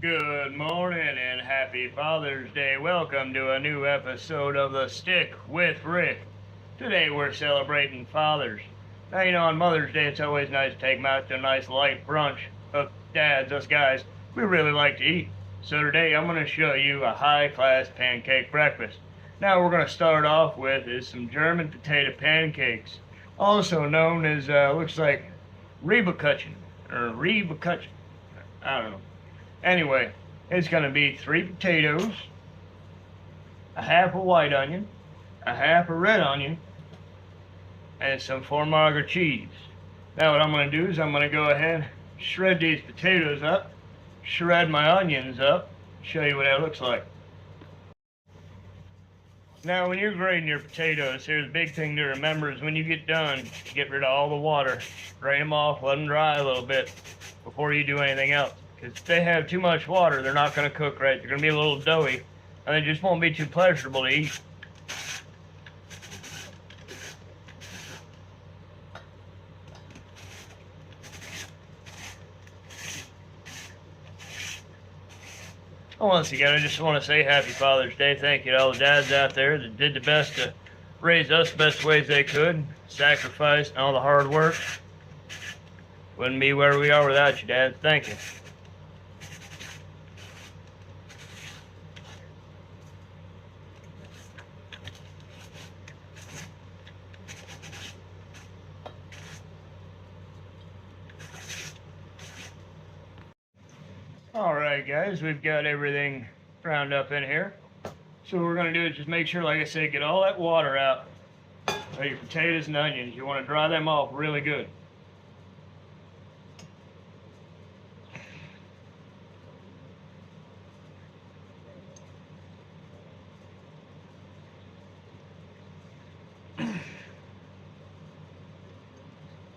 Good morning and happy Father's Day. Welcome to a new episode of The Stick with Rick. Today we're celebrating fathers. Now, on Mother's Day it's always nice to take them out to a nice light brunch. But dads, us guys, we really like to eat. So today I'm going to show you a high-class pancake breakfast. Now we're going to start off with is some German potato pancakes. Also known as, looks like Reebakuchen, or Reebakuchen. I don't know. Anyway, it's going to be 3 potatoes, a half a white onion, a half a red onion, and some Formager cheese. Now what I'm going to do is I'm going to go ahead, shred these potatoes up, shred my onions up, show you what that looks like. Now when you're grating your potatoes, here's a big thing to remember is when you get done, get rid of all the water, drain them off, let them dry a little bit before you do anything else. Because if they have too much water, they're not going to cook right. They're going to be a little doughy, and they just won't be too pleasurable to eat. Once again, I just want to say Happy Father's Day. Thank you to all the dads out there that did the best to raise us the best ways they could, sacrificed, and all the hard work. Wouldn't be where we are without you, Dad. Thank you. Alright guys, we've got everything browned up in here. So what we're going to do is just make sure, like I said, get all that water out of your potatoes and onions. You want to dry them off really good.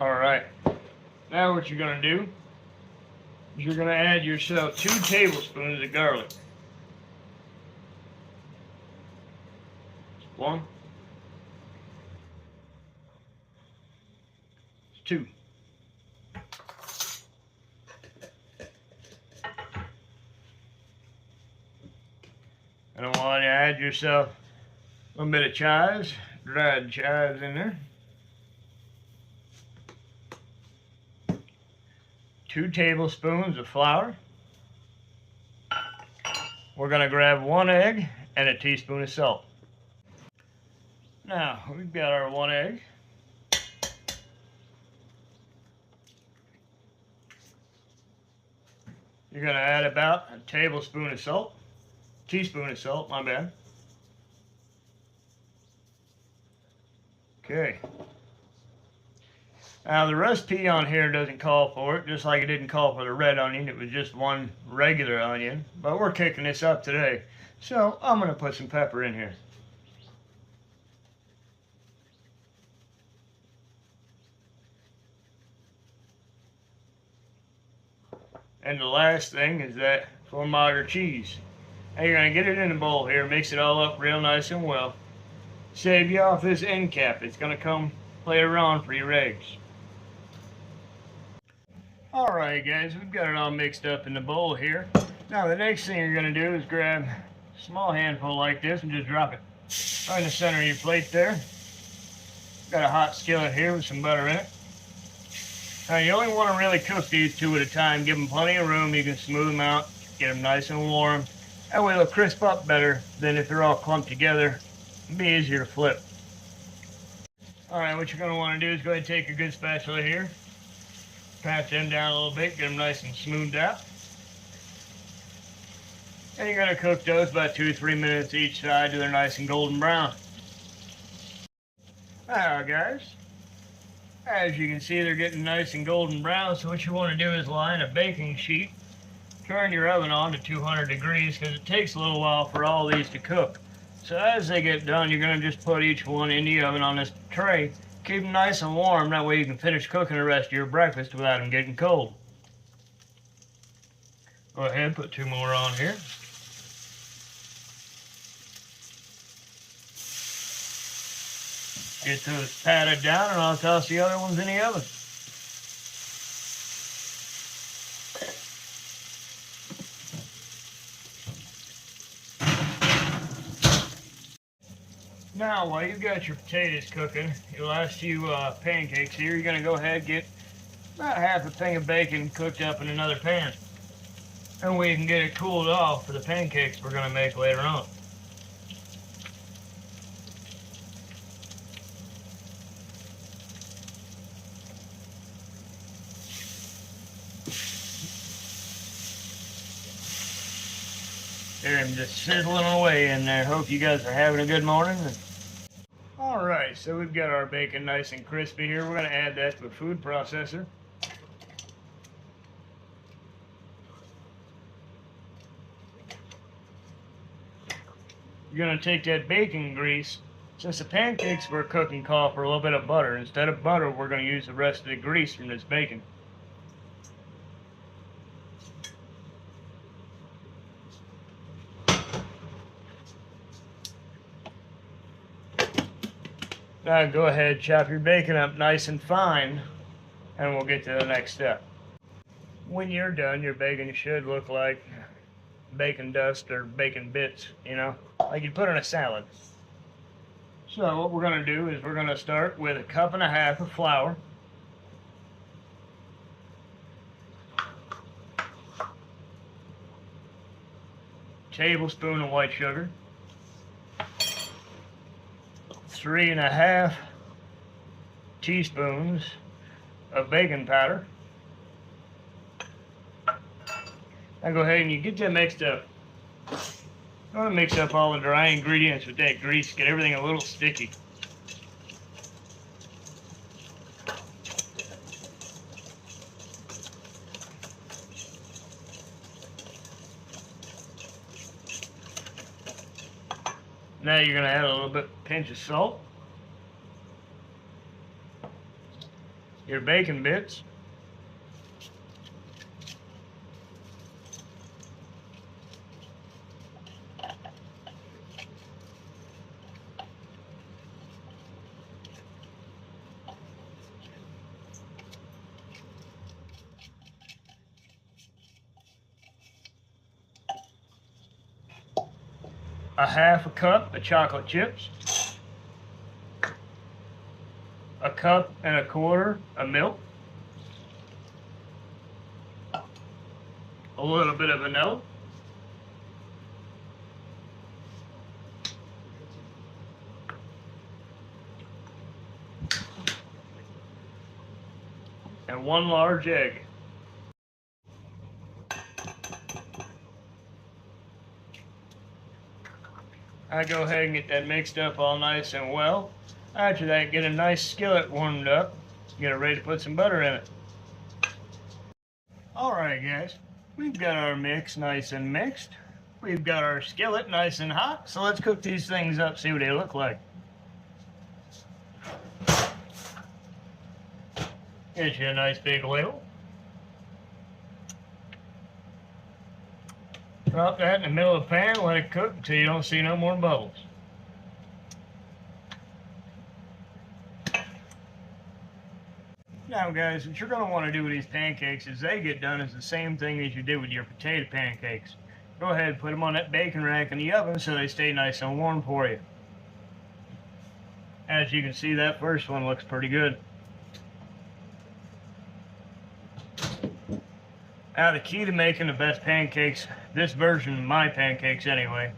Alright, now what you're going to do, you're going to add yourself 2 tablespoons of garlic. 1, 2. And I want you to add yourself a little bit of chives, dried chives in there. 2 tablespoons of flour. We're going to grab 1 egg and a teaspoon of salt. Now, we've got our 1 egg. You're going to add about a teaspoon of salt, my bad. Okay. Now the recipe on here doesn't call for it, just like it didn't call for the red onion. It was just 1 regular onion, but we're kicking this up today. So I'm going to put some pepper in here. And the last thing is that Formager cheese. Now you're going to get it in a bowl here, mix it all up real nice and well. Save you off this end cap. It's going to come later on for your eggs. Alright guys, we've got it all mixed up in the bowl here. Now the next thing you're going to do is grab a small handful like this and just drop it right in the center of your plate there. Got a hot skillet here with some butter in it. Now you only want to really cook these 2 at a time. Give them plenty of room. You can smooth them out, get them nice and warm. That way they'll crisp up better than if they're all clumped together. It'll be easier to flip. Alright, what you're going to want to do is go ahead and take a good spatula here. Pat them down a little bit, get them nice and smoothed out. And you're going to cook those about 2-3 minutes each side till they're nice and golden brown. Now guys, as you can see they're getting nice and golden brown, so what you want to do is line a baking sheet, turn your oven on to 200 degrees because it takes a little while for all these to cook. So as they get done, you're going to just put each one in the oven on this tray. Keep them nice and warm, that way you can finish cooking the rest of your breakfast without them getting cold. Go ahead, put 2 more on here. Get those patted down and I'll toss the other ones in the oven. Now, while you've got your potatoes cooking, your last few pancakes here, you're going to go ahead and get about half a thing of bacon cooked up in another pan. And we can get it cooled off for the pancakes we're going to make later on. There, I'm just sizzling away in there. Hope you guys are having a good morning. Alright, so we've got our bacon nice and crispy here. We're going to add that to a food processor. You're going to take that bacon grease. Since the pancakes we're cooking call for a little bit of butter, instead of butter, we're going to use the rest of the grease from this bacon. Now go ahead, chop your bacon up nice and fine, and we'll get to the next step. When you're done, your bacon should look like bacon dust or bacon bits, you know, like you'd put in a salad. So what we're going to do is we're going to start with 1.5 cups of flour, tablespoon of white sugar, 3.5 teaspoons of baking powder. Now go ahead and you get that mixed up. You want to mix up all the dry ingredients with that grease, get everything a little sticky. Now you're going to add a little bit pinch of salt, your bacon bits, a 1/2 cup of chocolate chips, 1.25 cups of milk, a little bit of vanilla, and 1 large egg. I go ahead and get that mixed up all nice and well. After that, get a nice skillet warmed up. Get it ready to put some butter in it. Alright guys, we've got our mix nice and mixed. We've got our skillet nice and hot. So let's cook these things up, see what they look like. Get you a nice big ladle. Drop that in the middle of the pan, let it cook until you don't see no more bubbles. Now guys, what you're going to want to do with these pancakes as they get done is the same thing as you did with your potato pancakes. Go ahead and put them on that bacon rack in the oven so they stay nice and warm for you. As you can see, that first one looks pretty good. Now the key to making the best pancakes, this version of my pancakes anyway,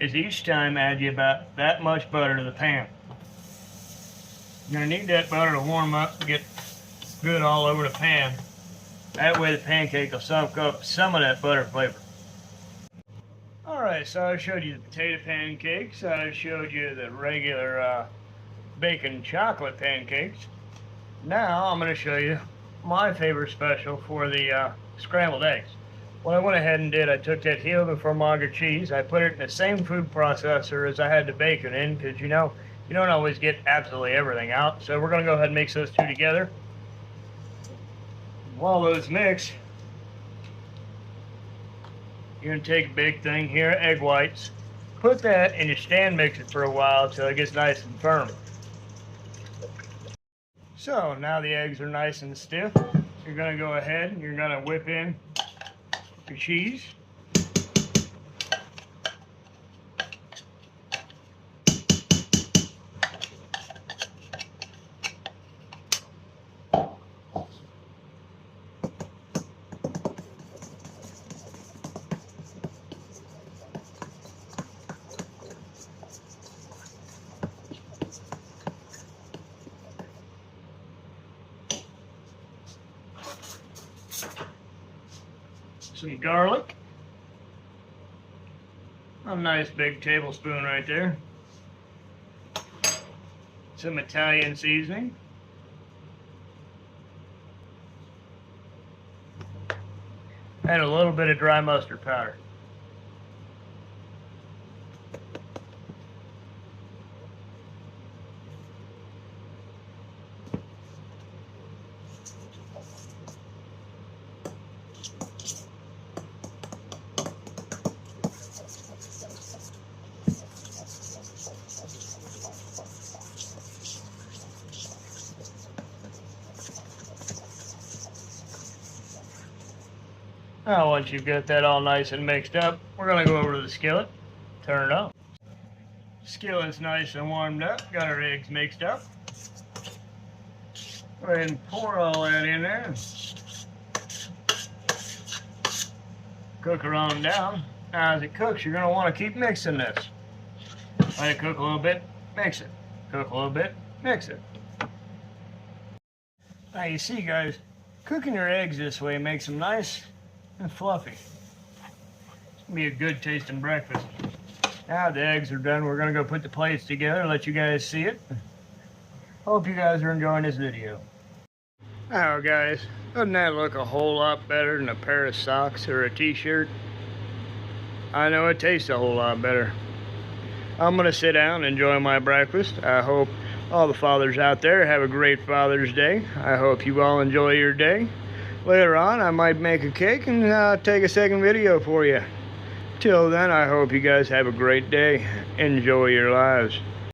is each time add you about that much butter to the pan. You're going to need that butter to warm up and get good all over the pan. That way the pancake will soak up some of that butter flavor. Alright, so I showed you the potato pancakes, I showed you the regular bacon chocolate pancakes. Now I'm going to show you my favorite special for the scrambled eggs. What I went ahead and did, I took that heel of fromage cheese, I put it in the same food processor as I had the bacon in, because you know, you don't always get absolutely everything out. So we're going to go ahead and mix those two together. While those mix, you're going to take a big thing here, egg whites, put that in your stand mixer for a while until it gets nice and firm. So now the eggs are nice and stiff. You're going to go ahead and you're going to whip in your cheese. some garlic. A nice big tablespoon right there. Some Italian seasoning. And a little bit of dry mustard powder. Now, once you've got that all nice and mixed up, we're going to go over to the skillet, turn it on. Skillet's nice and warmed up, got our eggs mixed up. Go ahead and pour all that in there. Cook her on down. Now, as it cooks, you're going to want to keep mixing this. Let it cook a little bit, mix it. Cook a little bit, mix it. Now, you see, guys, cooking your eggs this way makes them nice and fluffy. It's gonna be a good tasting breakfast. Now the eggs are done, we're gonna go put the plates together, let you guys see it. Hope you guys are enjoying this video. Now guys, doesn't that look a whole lot better than a pair of socks or a t-shirt? I know it tastes a whole lot better. I'm gonna sit down and enjoy my breakfast. I hope all the fathers out there have a great Father's Day. I hope you all enjoy your day. Later on, I might make a cake and take a second video for you. Till then, I hope you guys have a great day. Enjoy your lives.